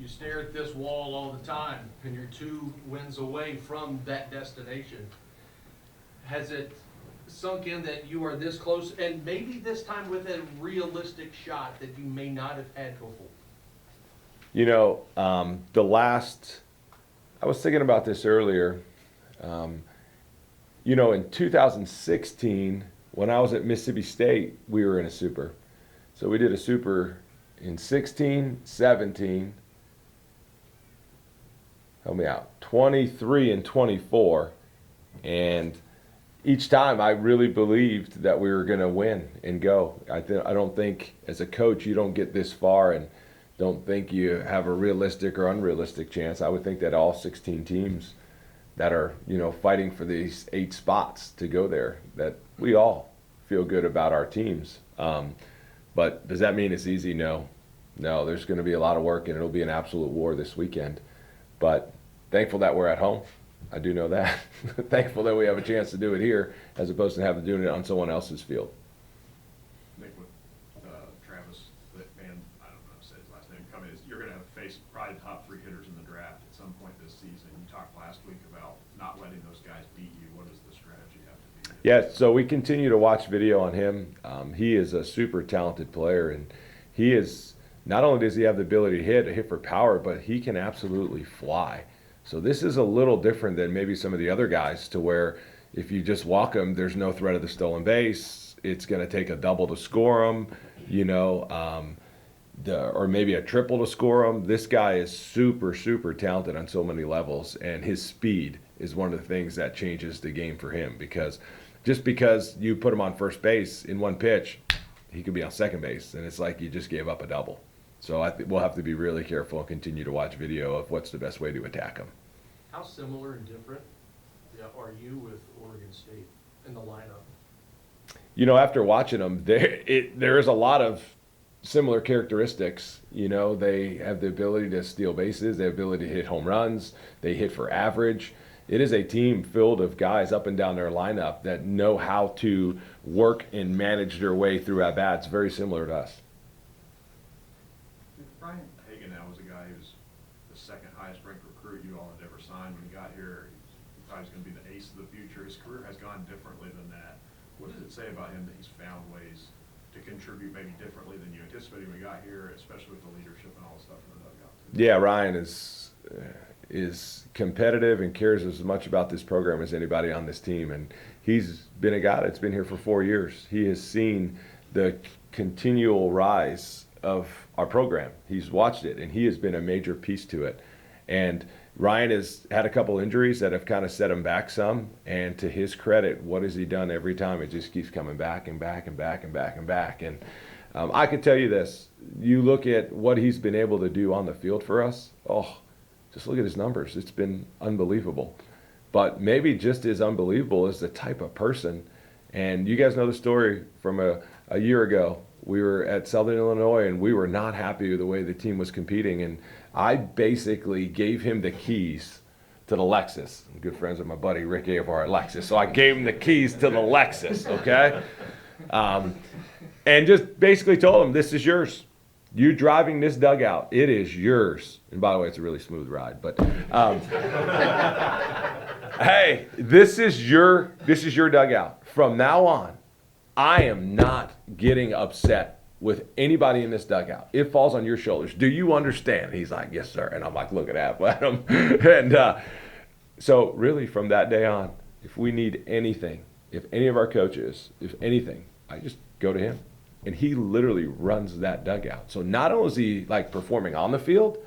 you stare at this wall all the time, and you're 2 wins away from that destination. Has it sunk in that you are this close, and maybe this time with a realistic shot that you may not have had before? You know, I was thinking about this earlier. You know, in 2016, when I was at Mississippi State, we were in a super. So we did a super in 16, 17, help me out, 23 and 24. And each time I really believed that we were going to win and go. I don't think as a coach you don't get this far and don't think you have a realistic or unrealistic chance. I would think that all 16 teams that are, you know, fighting for these 8 spots to go there, that we all feel good about our teams. But does that mean it's easy? No. No, there's going to be a lot of work, and it'll be an absolute war this weekend. But thankful that we're at home. I do know that. Thankful that we have a chance to do it here as opposed to having to do it on someone else's field. Nick, with Travis, that man, I don't know how to say his last name, coming, you're going to have to face probably the top 3 hitters in the draft at some point this season. You talked last week about not letting those guys beat you. What does the strategy have to be? Yeah, so we continue to watch video on him. He is a super talented player, and he is, not only does he have the ability to hit for power, but he can absolutely fly. So this is a little different than maybe some of the other guys, to where if you just walk him, there's no threat of the stolen base. It's going to take a double to score him, you know, or maybe a triple to score him. This guy is super, super talented on so many levels, and his speed is one of the things that changes the game for him, because just because you put him on first base in one pitch, he could be on second base, and it's like you just gave up a double. So I think we'll have to be really careful and continue to watch video of what's the best way to attack him. How similar and different are you with Oregon State in the lineup? You know, after watching them, there is a lot of similar characteristics. You know, they have the ability to steal bases, they have the ability to hit home runs, they hit for average. It is a team filled of guys up and down their lineup that know how to work and manage their way through at-bats, very similar to us. Brian Hagan now was a guy who was the 2nd highest ranked recruit you all had ever signed when he got here. He thought he was going to be the ace of the future. His career has gone differently than that. What does it say about him that he's found ways to contribute maybe differently than you anticipated when he got here, especially with the leadership and all the stuff in the dugout? Yeah, Ryan is competitive and cares as much about this program as anybody on this team, and he's been a guy that's been here for 4 years. He has seen the continual rise of our program. He's watched it, and he has been a major piece to it. And Ryan has had a couple injuries that have kind of set him back some, and to his credit, what has he done every time? It just keeps coming back and back and back and back and back. And I can tell you this, you look at what he's been able to do on the field for us, just look at his numbers. It's been unbelievable. But maybe just as unbelievable is the type of person. And you guys know the story from a year ago. We were at Southern Illinois, and we were not happy with the way the team was competing. And I basically gave him the keys to the Lexus. I'm good friends with my buddy Rick Avar at Lexus. So I gave him the keys to the Lexus, okay? And just basically told him, this is yours. You driving this dugout, it is yours. And by the way, it's a really smooth ride. But hey, this is your dugout. From now on, I am not getting upset with anybody in this dugout. It falls on your shoulders. Do you understand? He's like, yes, sir. And I'm like, looking at him. And so really from that day on, if we need anything, if any of our coaches, if anything, I just go to him. And he literally runs that dugout. So not only is he like performing on the field,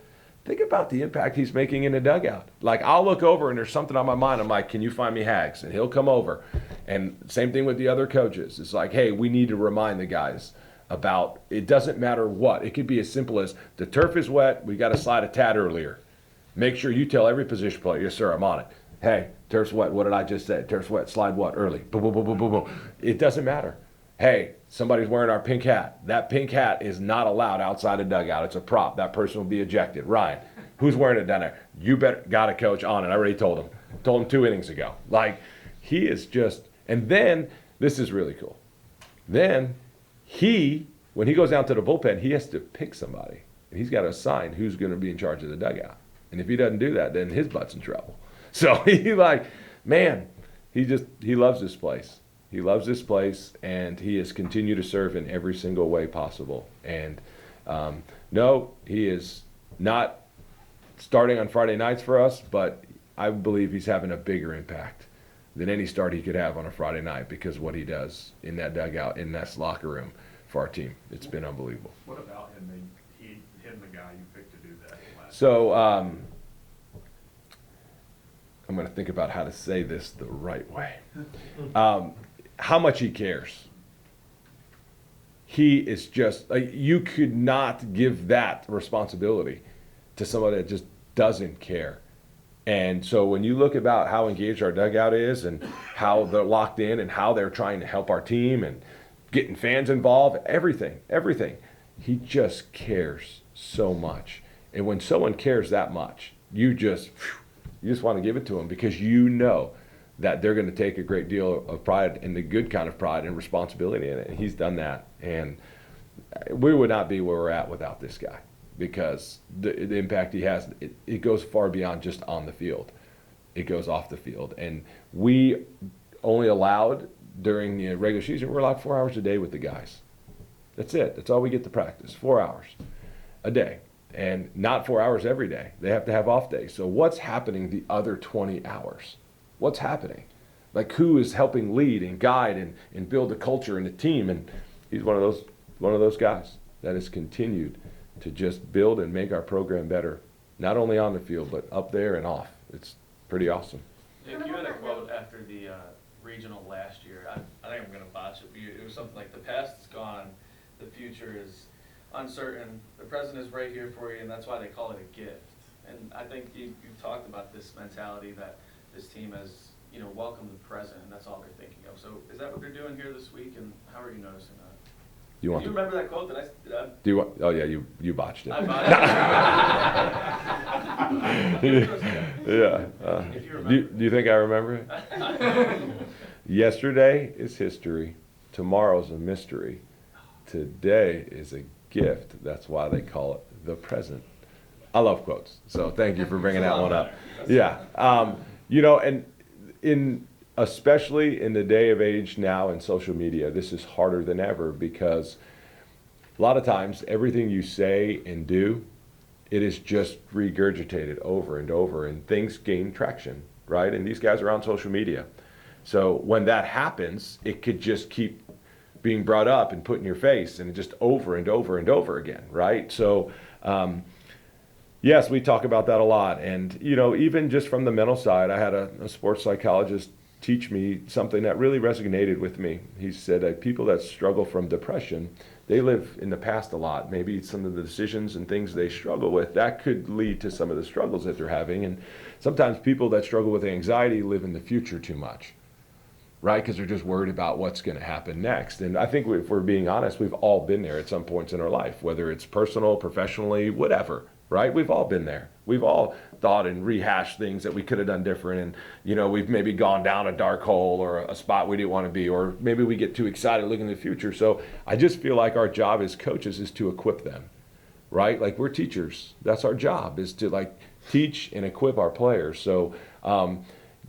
think about the impact he's making in the dugout. Like, I'll look over and there's something on my mind. I'm like, can you find me Hags? And he'll come over. And same thing with the other coaches. It's like, hey, we need to remind the guys about, it doesn't matter what. It could be as simple as the turf is wet. We got to slide a tad earlier. Make sure you tell every position player, yes, sir, I'm on it. Hey, turf's wet. What did I just say? Turf's wet. Slide what? Early. Boom, boom, boom, boom, boom, boom. It doesn't matter. Hey, somebody's wearing our pink hat. That pink hat is not allowed outside the dugout. It's a prop. That person will be ejected. Ryan, who's wearing it down there? You better got a coach on it. I already told him. Told him 2 innings ago. Like, he is just, and then, this is really cool. Then, when he goes down to the bullpen, he has to pick somebody. and he's got to assign who's going to be in charge of the dugout. And if he doesn't do that, then his butt's in trouble. So he he loves this place. He loves this place, and he has continued to serve in every single way possible. And no, he is not starting on Friday nights for us, but I believe he's having a bigger impact than any start he could have on a Friday night because of what he does in that dugout, in that locker room for our team. It's been unbelievable. What about him made him the guy you picked to do that last So I'm going to think about how to say this the right way. How much he cares. He is just, you could not give that responsibility to somebody that just doesn't care. And so when you look about how engaged our dugout is and how they're locked in and how they're trying to help our team and getting fans involved, everything, he just cares so much. And when someone cares that much, you just want to give it to them because you know that they're going to take a great deal of pride and the good kind of pride and responsibility in it. And he's done that. And we would not be where we're at without this guy because the impact he has, it goes far beyond just on the field. It goes off the field. And we only allowed during the regular season, we're allowed 4 hours a day with the guys. That's it. That's all we get to practice, 4 hours a day. And not 4 hours every day. They have to have off days. So what's happening the other 20 hours? What's happening? Like who is helping lead and guide and build a culture and a team? And he's one of those guys that has continued to just build and make our program better, not only on the field, but up there and off. It's pretty awesome. Nick, you had a quote after the regional last year. I think I'm going to botch it, but it was something like, the past is gone, the future is uncertain, the present is right here for you, and that's why they call it a gift. And I think you've talked about this mentality that this team has, welcomed the present, and that's all they're thinking of. So is that what they're doing here this week, and how are you noticing that? Do you remember that quote? Do you want? Oh yeah, you botched it. I botched it. Yeah. If you Do you think I remember it? Yesterday is history. Tomorrow's a mystery. Today is a gift. That's why they call it the present. I love quotes, so thank you for bringing that one up. Yeah, and especially in the day of age now in social media, this is harder than ever because a lot of times everything you say and do, it is just regurgitated over and over, and things gain traction, right? And these guys are on social media, so when that happens, it could just keep being brought up and put in your face, and just over and over and over again, right? So yes, we talk about that a lot. And even just from the mental side, I had a sports psychologist teach me something that really resonated with me. He said that people that struggle from depression, they live in the past a lot. Maybe some of the decisions and things they struggle with, that could lead to some of the struggles that they're having. And sometimes people that struggle with anxiety live in the future too much, right? Because they're just worried about what's going to happen next. And I think if we're being honest, we've all been there at some points in our life, whether it's personal, professionally, whatever, right? We've all been there. We've all thought and rehashed things that we could have done different. And, we've maybe gone down a dark hole or a spot we didn't want to be, or maybe we get too excited looking at the future. So I just feel like our job as coaches is to equip them, right? Like we're teachers. That's our job, is to teach and equip our players. So,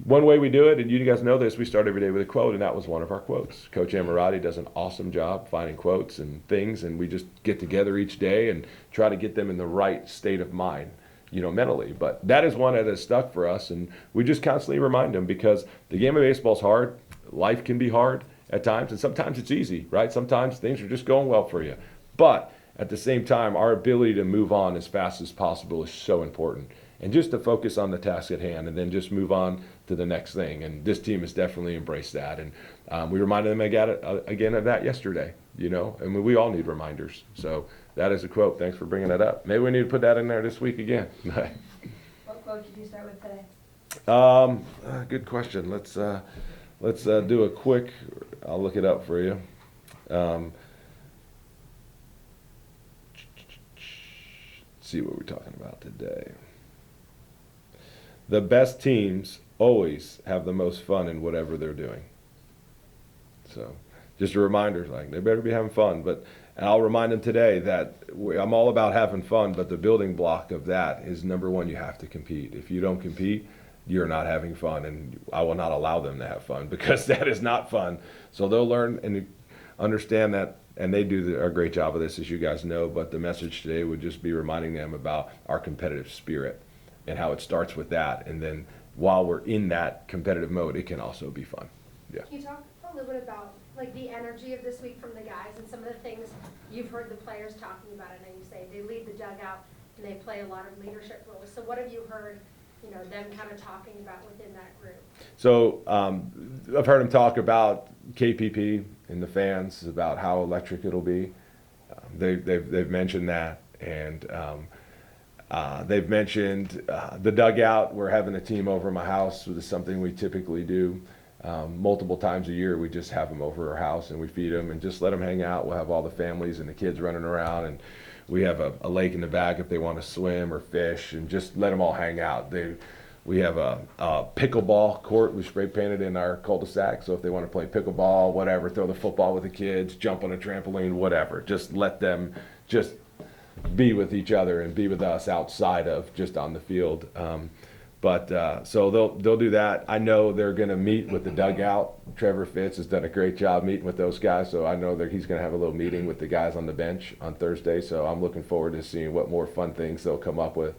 one way we do it, and you guys know this, we start every day with a quote, and that was one of our quotes. Coach Ammirati does an awesome job finding quotes and things, and we just get together each day and try to get them in the right state of mind, mentally. But that is one that has stuck for us, and we just constantly remind them because the game of baseball is hard. Life can be hard at times, and sometimes it's easy, right? Sometimes things are just going well for you. But at the same time, our ability to move on as fast as possible is so important. And just to focus on the task at hand and then just move on to the next thing. And this team has definitely embraced that. And we reminded them again of that yesterday, and we all need reminders. So that is a quote. Thanks for bringing that up. Maybe we need to put that in there this week again. What quote did you start with today? Good question. Let's do a quick, I'll look it up for you. See what we're talking about today. The best teams always have the most fun in whatever they're doing. So just a reminder, they better be having fun. But And I'll remind them today that I'm all about having fun, but the building block of that is number one, you have to compete. If you don't compete, you're not having fun, and I will not allow them to have fun because that is not fun. So they'll learn and understand that, and they do a great job of this, as you guys know, but the message today would just be reminding them about our competitive spirit and how it starts with that. And then while we're in that competitive mode, it can also be fun. Yeah. Can you talk a little bit about like the energy of this week from the guys and some of the things you've heard the players talking about? I know you say they lead the dugout and they play a lot of leadership roles. So what have you heard, them kind of talking about within that group? So I've heard them talk about KPP and the fans, about how electric it'll be. They've mentioned that, and they've mentioned the dugout. We're having a team over at my house. This is something we typically do. Multiple times a year, we just have them over our house and we feed them and just let them hang out. We'll have all the families and the kids running around, and we have a lake in the back if they want to swim or fish, and just let them all hang out. We have a pickleball court we spray painted in our cul-de-sac, so if they want to play pickleball, whatever, throw the football with the kids, jump on a trampoline, whatever, just let them just be with each other and be with us outside of just on the field. So they'll do that. I know they're going to meet with the dugout. Trevor Fitz has done a great job meeting with those guys, so I know that he's going to have a little meeting with the guys on the bench on Thursday. So I'm looking forward to seeing what more fun things they'll come up with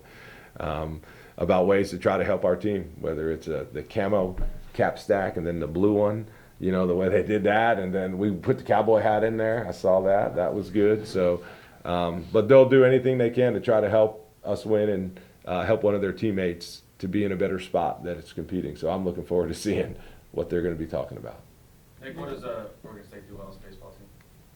about ways to try to help our team, whether it's the camo cap stack and then the blue one, the way they did that, and then we put the cowboy hat in there. I saw that. That was good. So, but they'll do anything they can to try to help us win and help one of their teammates to be in a better spot that it's competing. So I'm looking forward to seeing what they're going to be talking about. Nick, what does Oregon State do well as a baseball team?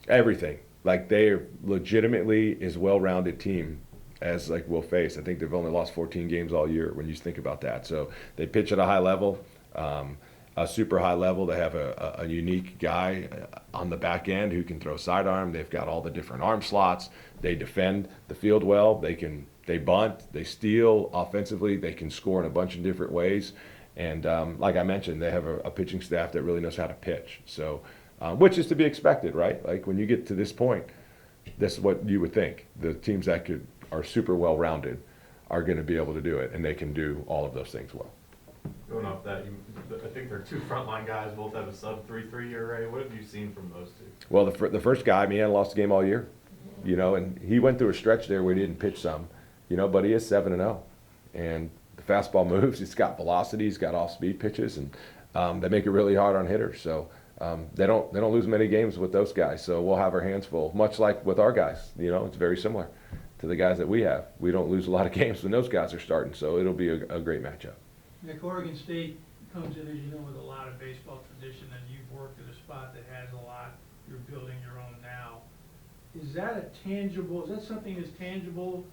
Everything. Like, they are legitimately as well-rounded team as like we'll face. I think they've only lost 14 games all year when you think about that. So they pitch at a high level, a super high level. They have a unique guy on the back end who can throw sidearm. They've got all the different arm slots. They defend the field well. They bunt, they steal offensively, they can score in a bunch of different ways. And like I mentioned, they have a pitching staff that really knows how to pitch. So, which is to be expected, right? Like, when you get to this point, this is what you would think. The teams that are super well-rounded are going to be able to do it, and they can do all of those things well. Going off that, I think they're two frontline guys, both have a sub-3.3 ERA. What have you seen from those two? Well, the first guy, he hadn't lost a game all year, and he went through a stretch there where he didn't pitch some. But he is 7-0, and the fastball moves. He's got velocity. He's got off-speed pitches, and they make it really hard on hitters. So they don't lose many games with those guys. So we'll have our hands full, much like with our guys. It's very similar to the guys that we have. We don't lose a lot of games when those guys are starting. So it'll be a great matchup. Nick, Oregon State comes in, as you know, with a lot of baseball tradition, and you've worked at a spot that has a lot. You're building your own now. Is that something that's tangible?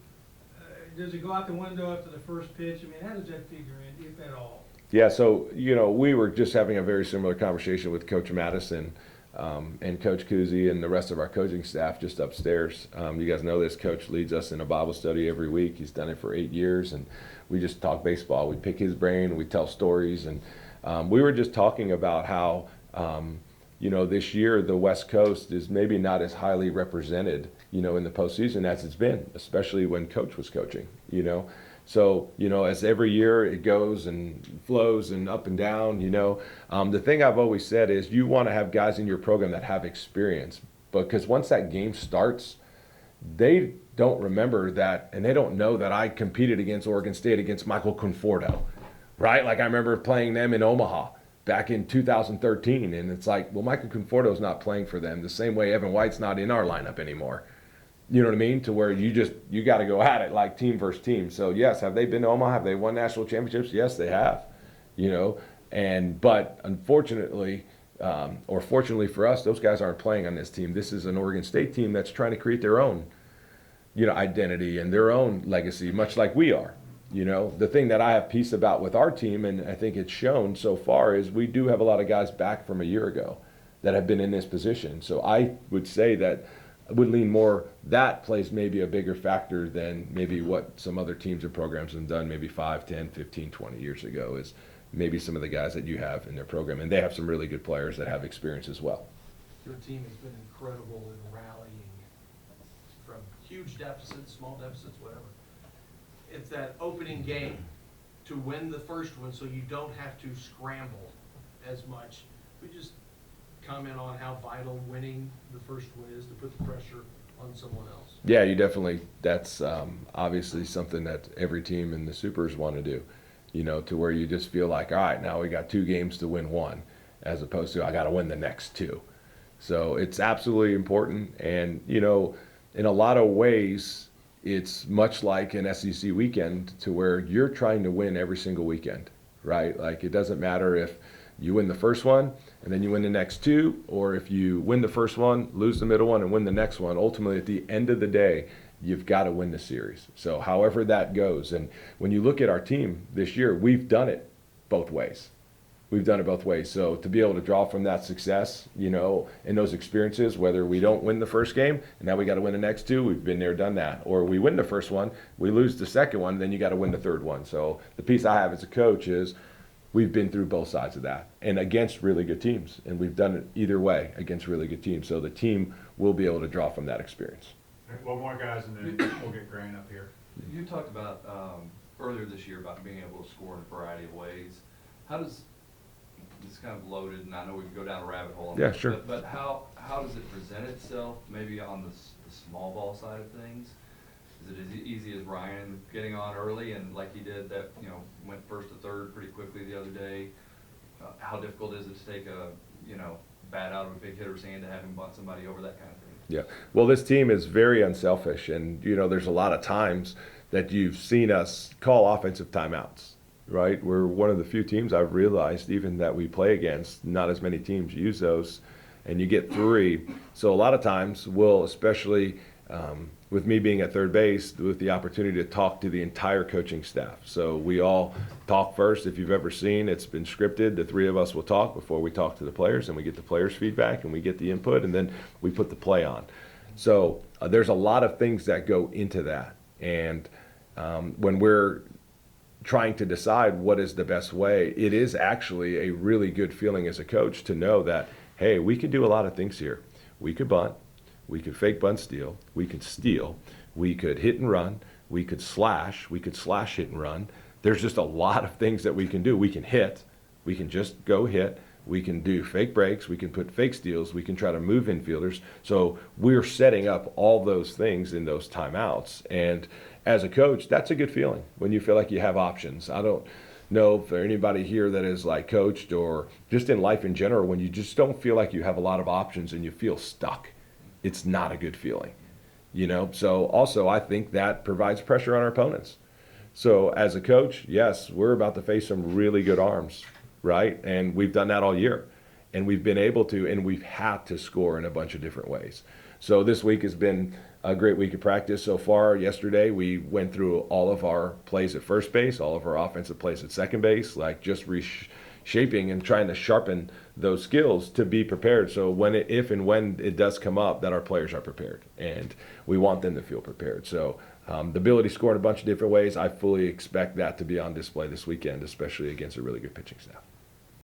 Does it go out the window after the first pitch? How does that figure in, if at all? Yeah, so, we were just having a very similar conversation with Coach Madison and Coach Kuzi and the rest of our coaching staff just upstairs. You guys know this. Coach leads us in a Bible study every week. He's done it for 8 years, and we just talk baseball. We pick his brain, we tell stories, and we were just talking about how, this year the West Coast is maybe not as highly represented in the postseason as it's been, especially when Coach was coaching, So, as every year it goes and flows and up and down, the thing I've always said is you want to have guys in your program that have experience, because once that game starts, they don't remember that, and they don't know that I competed against Oregon State against Michael Conforto, right? Like, I remember playing them in Omaha back in 2013, and it's like, well, Michael Conforto's not playing for them the same way Evan White's not in our lineup anymore. You know what I mean? To where you got to go at it like team versus team. So yes, have they been to Omaha? Have they won national championships? Yes, they have. But unfortunately, or fortunately for us, those guys aren't playing on this team. This is an Oregon State team that's trying to create their own, identity and their own legacy, much like we are. The thing that I have peace about with our team, and I think it's shown so far, is we do have a lot of guys back from a year ago that have been in this position. So I would say that I would lean more that plays maybe a bigger factor than maybe what some other teams and programs have done maybe 5, 10, 15, 20 years ago, is maybe some of the guys that you have in their program. And they have some really good players that have experience as well. Your team has been incredible in rallying huge deficits, small deficits, whatever. It's that opening game to win the first one so you don't have to scramble as much. We just comment on how vital winning the first one is to put the pressure on someone else. Yeah, you definitely, that's obviously something that every team in the Supers want to do, you know, to where you just feel like, all right, now we got 2 games to win 1, as opposed to I got to win the next 2. So it's absolutely important. And, you know, in a lot of ways, it's much like an SEC weekend to where you're trying to win every single weekend, right? Like it doesn't matter if you win the first one and then you win the next 2, or if you win the first one, lose the middle one, and win the next one. Ultimately, at the end of the day, you've got to win the series. So however that goes. And when you look at our team this year, we've done it both ways. We've done it both ways. So to be able to draw from that success, you know, and those experiences, whether we don't win the first game and now we got to win the next 2, we've been there, done that. Or we win the first one, we lose the second one, then you got to win the third one. So the piece I have as a coach is we've been through both sides of that and against really good teams. And we've done it either way against really good teams. So the team will be able to draw from that experience. All right, one more, guys, and then we'll get Grant up here. You talked about earlier this year about being able to score in a variety of ways. How does, it's kind of loaded, and I know we can go down a rabbit hole on Yeah, this, sure. but how does it present itself maybe on the small ball side of things? Is it as easy as Ryan getting on early and like he did that, you know, went first to third pretty quickly the other day? How difficult is it to take a, you know, bat out of a big hitter's hand to have him bunt somebody over, that kind of thing? Yeah. Well, this team is very unselfish, and you know, there's a lot of times that you've seen us call offensive timeouts, right? We're one of the few teams I've realized even that we play against, not as many teams use those, and you get 3. So a lot of times we'll, especially with me being at third base, with the opportunity to talk to the entire coaching staff. So we all talk first. If you've ever seen, it's been scripted. The 3 of us will talk before we talk to the players, and we get the players' feedback, and we get the input, and then we put the play on. So there's a lot of things that go into that. And when we're trying to decide what is the best way, it is actually a really good feeling as a coach to know that, hey, we can do a lot of things here. We could bunt. We could fake bunt steal, we could steal, we could hit and run, we could slash hit and run. There's just a lot of things that we can do. We can hit, we can just go hit, we can do fake breaks, we can put fake steals, we can try to move infielders. So we're setting up all those things in those timeouts. And as a coach, that's a good feeling when you feel like you have options. I don't know if there anybody here that is like coached or just in life in general, when you just don't feel like you have a lot of options and you feel stuck. It's not a good feeling, you know? So also I think that provides pressure on our opponents. So as a coach, yes, we're about to face some really good arms, right? And we've done that all year. And we've been able to, and we've had to score in a bunch of different ways. So this week has been a great week of practice so far. Yesterday, we went through all of our plays at first base, all of our offensive plays at second base, like just reshaping and trying to sharpen those skills to be prepared. So if and when it does come up, that our players are prepared, and we want them to feel prepared. So the ability to score in a bunch of different ways, I fully expect that to be on display this weekend, especially against a really good pitching staff.